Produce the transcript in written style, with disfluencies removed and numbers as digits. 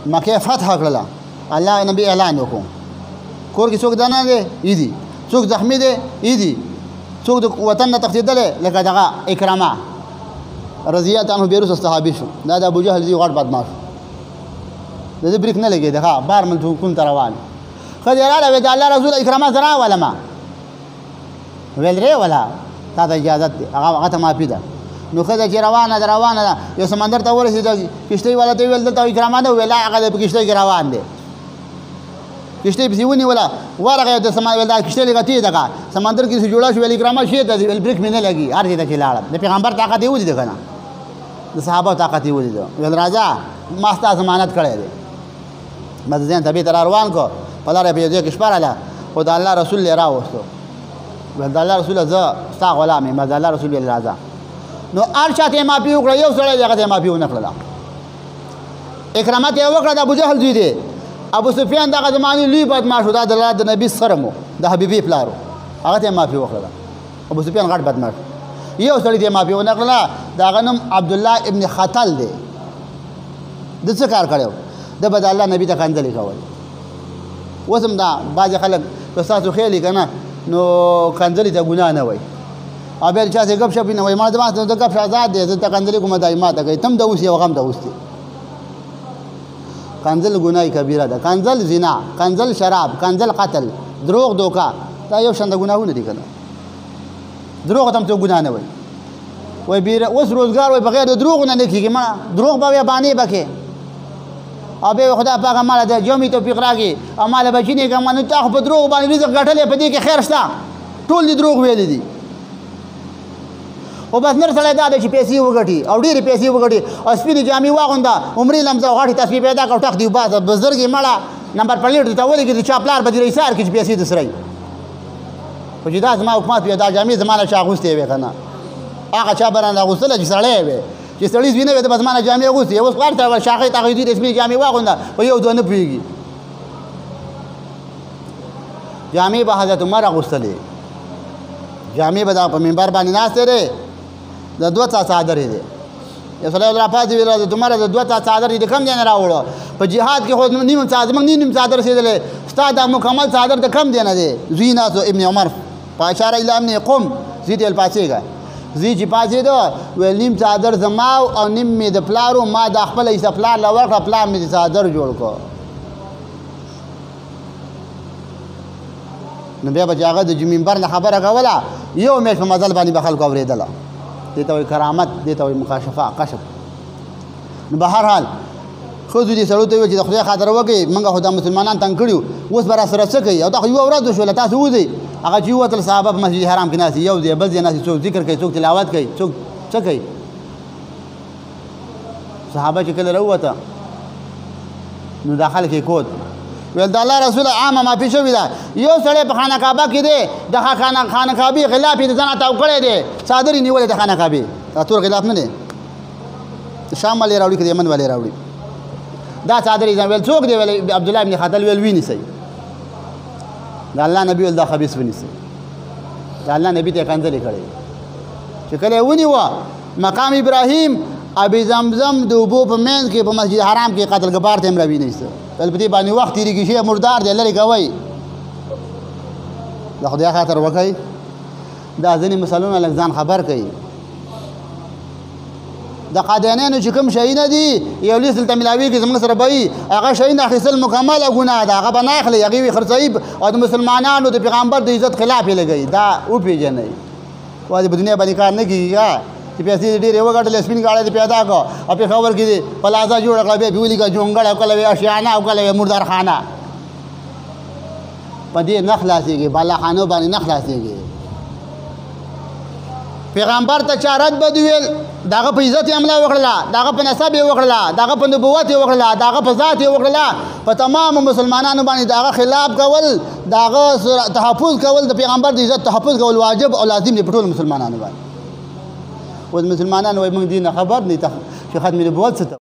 مکه فتح کړله الله نبی اعلان وکړو کور کې څوک دنه دی ایدي څوک زخمی دی ایدي څوک د وطن نه تښتېدلی لکه دغه اکرامه رضیت عنه بیروس صحابي شو دا د ابو جهل زوی غټ بدماش د دې بریک نه لګېده ښه بار ملتون ته روان ښځې راغله ویل د الله رسول اکرامه زه راولم ویل ری ولا تا ته اجازت دی هغه ته معافي ده نو ښځه چې روانه ده یو سمندر ته ورسېده کښتۍ والا ته ویل دلته اکرامه ده ویل هغه په کښتۍ کې روان دی کښتۍ پسې ونیوله ورغی د ویل دا کښتۍ لږه تېزه کړه سمندر کې جوړه شو ویل اکرامه شېته دی ویل بریک مې نه لګي هر ځای ته چې لاړم د پیغمبر طاقت یې ولیده که نه د صحابه طاقت یې ولیده ویل راځه ما ستا ضمانت کړی دی بس ځین طبیعي ته را روان کړو په لاره یې په یو ځای کې شپړله خو د الله رسول یې راوستو ویل د الله رسوله زه ستا غلام یم د الله رسول ویل راځه نو هر چا ته یې معافي وکړه یو سړی دی هغه ته یې معافي ونه کړله اکرامه ته یې وکړه د ابوجهل زوی دی ابو سفیان دغه زمانې لوی بدماش و دا د نبي سره مو د حبیبي پلار و هغه ته یې معافي وکړله ابو سفیان غټ بدماش یو سړي ته یې معافي ونه کړله د هغه نوم عبدالله ابن خطل دی د څه کار کړی و ده به د الله نبي ته کنځلې کول اوس هم دا بعضې خلک که ستاسو خیل یې که نه نو کنځلې ته ګناه نه وایي او بیا چا سې ګپ شپ نه وایي ما زما د ګپ آزاد دی زه ته کنځلې کومه دا ما ته کوي ته هم ته اوسې او هغه هم ته اوس دی کنځل ګناه کبیره ده کنځل زنا کنځل شراب کنځل قتل دروغ دوکه دا یو شان د ګناهونه دي که نه دروغ ته هم څوک ګناه نه وایي وایي اوس روزګار وایي بغیر د دروغو نه نه کېږي ما دروغ به بیا بانې به کې او بیا خدا پاک ماله د جومي توفیق راکړي او ماله بچي نه کړم نو تا خو په دروغ باندې رزق ګټلی په دې کې خیر شته ټول دې دروغ ویلي دي خو بس نر سړی دا دی چې پیسې وګټي او ډېرې پیسې وګټي او سپینې جامې واغونده عمرې لمزه او غټې تسبیح پیدا کړه ټک دې وباسه بزرګې مړه نمبر پلیټ درته ولګېږي چا پلار به دې رئیسار کړي چې پیسې دې سرئ خو چې دا زما حکومت وي دا جامې زما نه چا اغوستې وې که نه هغه چا به رانه اغوستله چې سړی وې چې سړي زوی نه وي ته به زما نه جامې اغوستې اوس هر ته شاخۍ ته دوی رسمي جامې واغونده په یو دوه نه پوهېږي جامې به حضرت عمر اغوستلې جامې به دغه په منبر باندې ناستې دی د دوه څا څادرې دی یو سړی راپاڅې ویل حضرت عمر د دوه څا څادر دې د کوم ځای نه راوړو په جهاد کې خو زموږ نیم څادر رسېدلی ستا دا مکمل څادر د کم دی نه دی زوی ناستو ابن عمر په اشاره الی امن قم زوی ته ویل پاڅېږه زوی چې پاڅېدو ویل نیم څادر زما او نیم مې د پلارو ما دا خپله حصه پلار له ورکړه پلار مې د څادر جوړ کړو نو بیا به چې هغه د منبر نه خبره کوله یو میاشت په مزل باندې به خلکو اورېدله دې ته وایي کرامت دې ته وایي مکاشفه کشف نو به هر حال ښځو دې سړو ته وویل چې د خدای خاطر وکړئ موږ خو دا مسلمانان تنګ کړي اوس به راسره څه کوي او دا خو یوه ورځ وشوله تاسو وځئ هغه چې ووتل صحابه په مسجد حرام کې ناست یو ځای بل ځای ناست څوک ذکر کوي څوک تلاوت کوي څوک څه کوي صحابه چې کله راووته نو دا خلک یې کود ویل د الله رسوله عامه معافي شوې ده یو سړی په خانه کعبه کې دی د خانه کعبې خلاف یې د ځانه تاو کړی دی څادر یې نیولی د خانه کعبې دا تور خلاف نه دی شام والې راوړي که د یمن والې راوړي دا څادر یې ویل څوک دی ویل عبدالله ابن خطل ویل ونیسئ د الله نبي ویل دا خبیث ونیسئ د الله نبي ته یې کنځلې کړې چې کله یې ونیوه مقام ابراهیم ابي زمزم د اوبو په منځ کې په مسجد حرام کې قتل ګبار ته هم راوینیسته بل په دې باندې وخت تېرېږي شی مردار دی لرې کوئ د خدای خاطر وکئ دا ځینې مثالونه لږ ځان خبر کوي د قادیانیانو چې کوم شیونه دي یو لیست دلته میلاویږي زموږ سره به وي هغه شیونه اخیستل مکمله ګناه ده هغه به نه اخلي هغې وي خرڅوي او د مسلمانانو د پیغمبر د عزت خلاف یې لګوي دا وپېژنئ وایي په دنیا باندې کار نه کېږي چې پیسې دې ډېرې وګټلې سپین ګاډی دې پیدا کړه او پېښور کې دې پلازه جوړه کړه بیا پې ولیکه جونګړ او کله وې اشیانه او کله وې مردارخانه په دې نه خلاصېږي بالاخانو باندې نه خلاصېږي پیغمبر ته چا رد بد ویل د هغه په عزت یې حمله وکړله د هغه په نسب یې وکړله د هغه په نبوت یې وکړله د هغه په ذات یې وکړله په تمامو مسلمانانو باندې د هغه خلاف کول د هغه تحفظ کول د پیغمبر د عزت تحفظ کول واجب او لازم دی په ټولو مسلمانانو باندې اوس مسلمانان وایي موږ دې نه خبر نه چې ختم نبوت څه ته